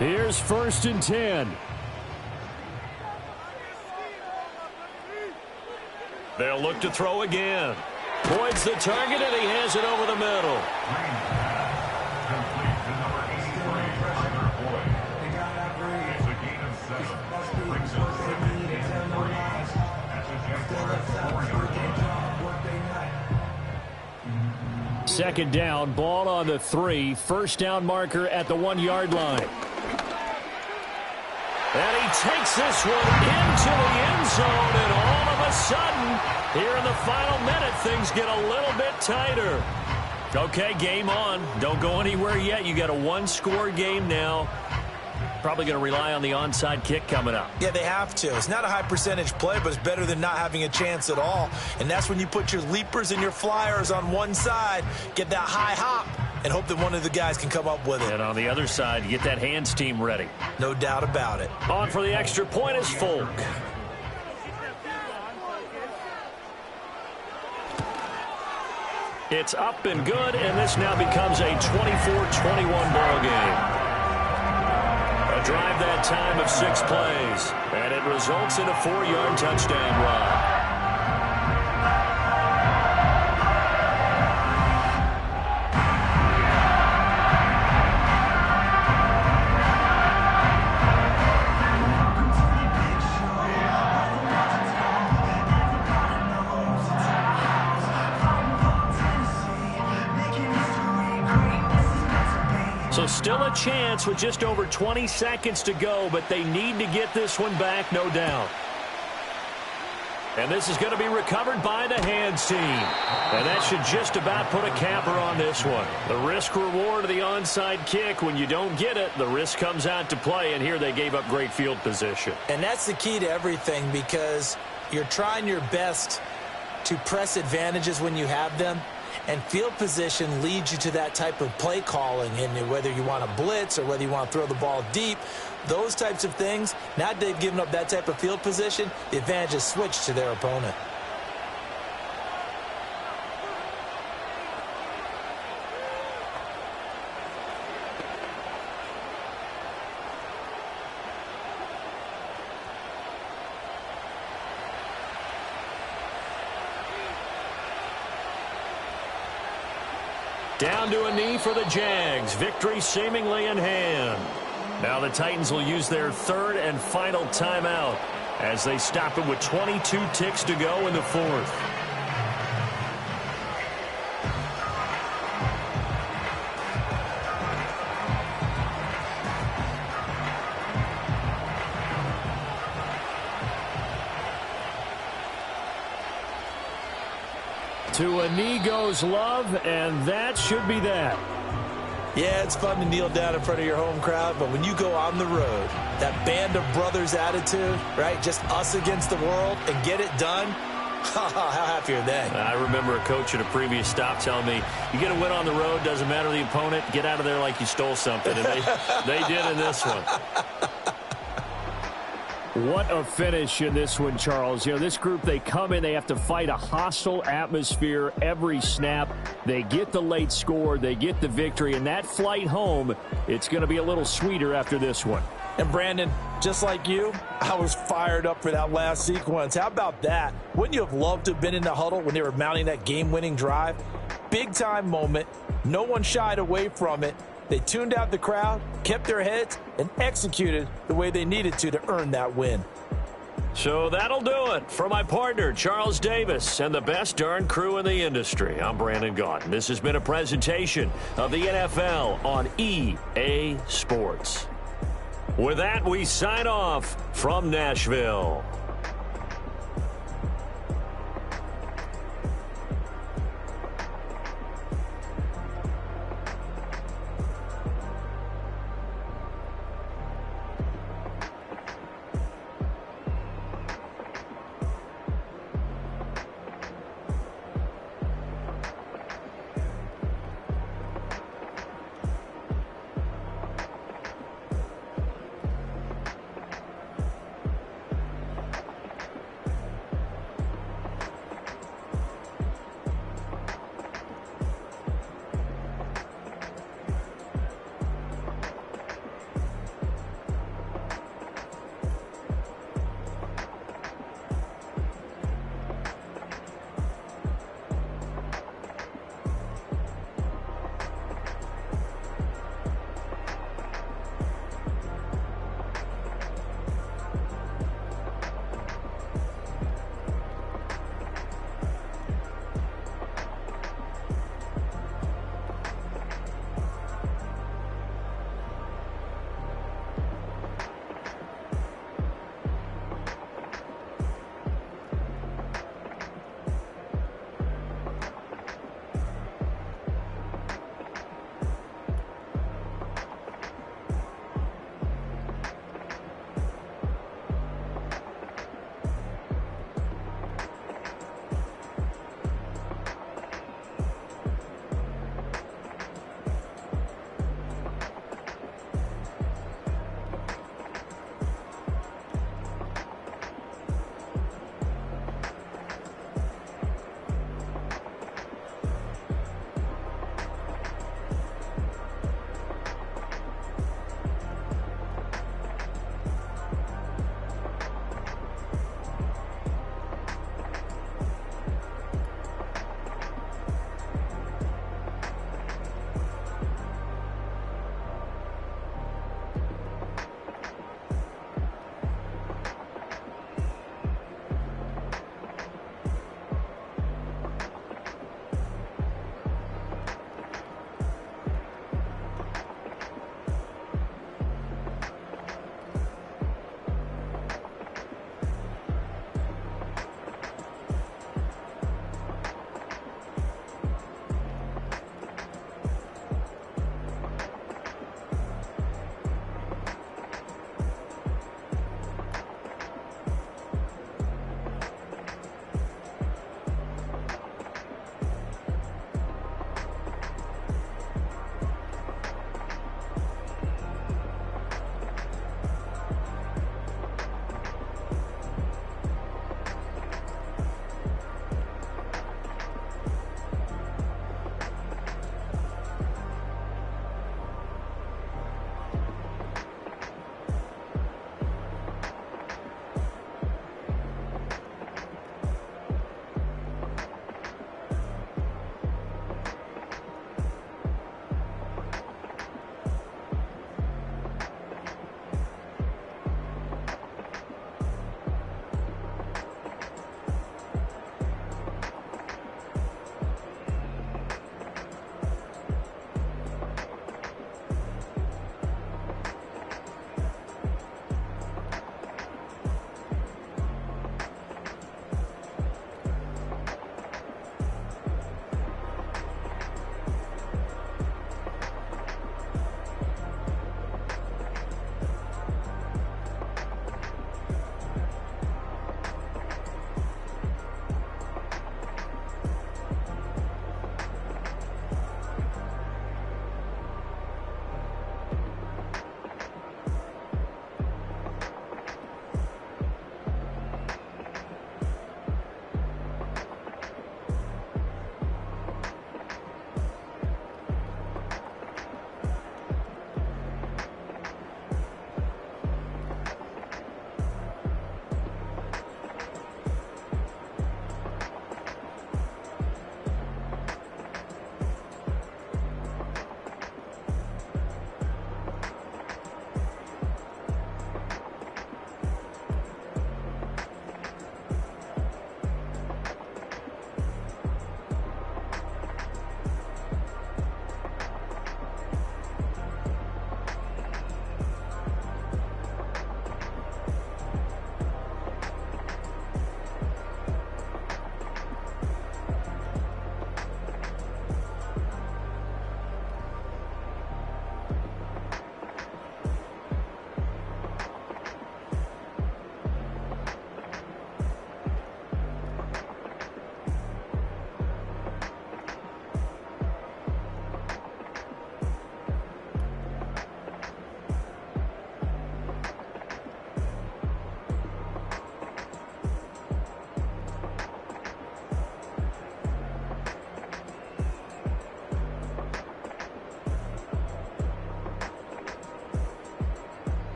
Here's 1st and 10. They'll look to throw again. Points the target, and he has it over the middle. Second down, ball on the 3. 1st down marker at the 1-yard line. And he takes this one into the end zone, and all of a sudden, here in the final minute, things get a little bit tighter. Okay, game on. Don't go anywhere yet. You got a 1-score game now. Probably going to rely on the onside kick coming up. Yeah, they have to. It's not a high percentage play, but it's better than not having a chance at all. And that's when you put your leapers and your flyers on one side, get that high hop, and hope that one of the guys can come up with it. And on the other side, you get that hands team ready. No doubt about it. On for the extra point is Folk. It's up and good, and this now becomes a 24-21 ball game. A drive that time of 6 plays, and it results in a 4-yard touchdown run. So still a chance with just over 20 seconds to go, but they need to get this one back, no doubt. And this is going to be recovered by the hands team. And that should just about put a capper on this one. The risk-reward of the onside kick, when you don't get it, the risk comes out to play, and here they gave up great field position. And that's the key to everything, because you're trying your best to press advantages when you have them. And field position leads you to that type of play calling, and whether you want to blitz or whether you want to throw the ball deep, those types of things, now they've given up that type of field position, the advantage is switched to their opponent. Down to a knee for the Jags. Victory seemingly in hand. Now the Titans will use their 3rd and final timeout as they stop it with 22 ticks to go in the 4th. To a knee goes Love, and that should be that. Yeah, it's fun to kneel down in front of your home crowd, but when you go on the road, that band of brothers attitude, right, just us against the world and get it done, how happy are they? I remember a coach at a previous stop telling me, you get a win on the road, doesn't matter the opponent, get out of there like you stole something, and they did in this one. What a finish in this one, Charles. You know, this group, they come in, they have to fight a hostile atmosphere every snap. They get the late score, they get the victory, and that flight home, it's going to be a little sweeter after this one. And Brandon, just like you, I was fired up for that last sequence. How about that? Wouldn't you have loved to have been in the huddle when they were mounting that game-winning drive? Big-time moment. No one shied away from it. They tuned out the crowd, kept their heads, and executed the way they needed to earn that win. So that'll do it for my partner, Charles Davis, and the best darn crew in the industry. I'm Brandon Gaudin. This has been a presentation of the NFL on EA Sports. With that, we sign off from Nashville.